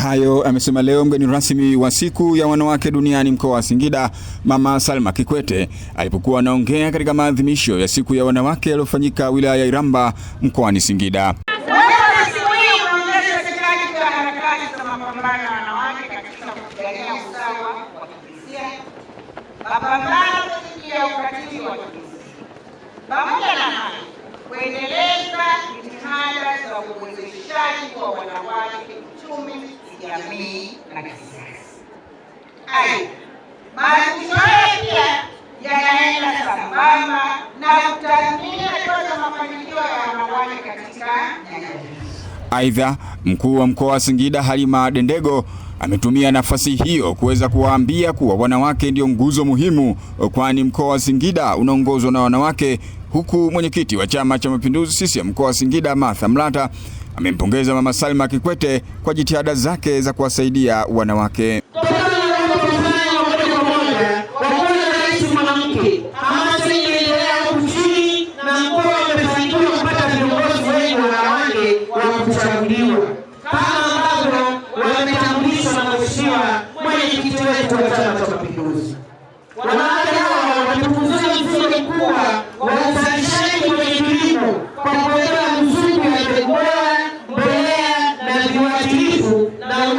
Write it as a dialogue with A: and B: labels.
A: Hayo amesema leo mgeni rasmi wa siku ya wanawake duniani mkoa wa Singida, Mama Salma Kikwete, alipokuwa anaongea katika maadhimisho ya siku ya wanawake yaliyofanyika wilaya ya Iramba mkoani Singida.
B: Pamoja na hayo, kuendeleza jitihada za uwezeshaji wa wanawake kiuchumi, kijamii na kisiasa. Aidha, maadhimisho haya pia yanaenda sambamba na kutathmini hatua za mafanikio ya wanawake katika nyanja hii.
A: Aidha, mkuu wa mkoa wa Singida Halima Dendego ametumia nafasi hiyo kuweza kuwaambia kuwa wanawake ndio nguzo muhimu, kwani mkoa wa Singida unaongozwa na wanawake, huku mwenyekiti wa Chama cha Mapinduzi CCM mkoa wa Singida Martha Mlata amempongeza Mama Salma Kikwete kwa jitihada zake za kuwasaidia wanawake.
C: Mwenyekiti wetu wa Chama cha Mapinduzi, wanawake hawa wamepunguza mzigo mkubwa wa uzalishaji kwenye kilimo kwa kuweka ruzuku ya mbegu bora, mbolea na viuatilifu na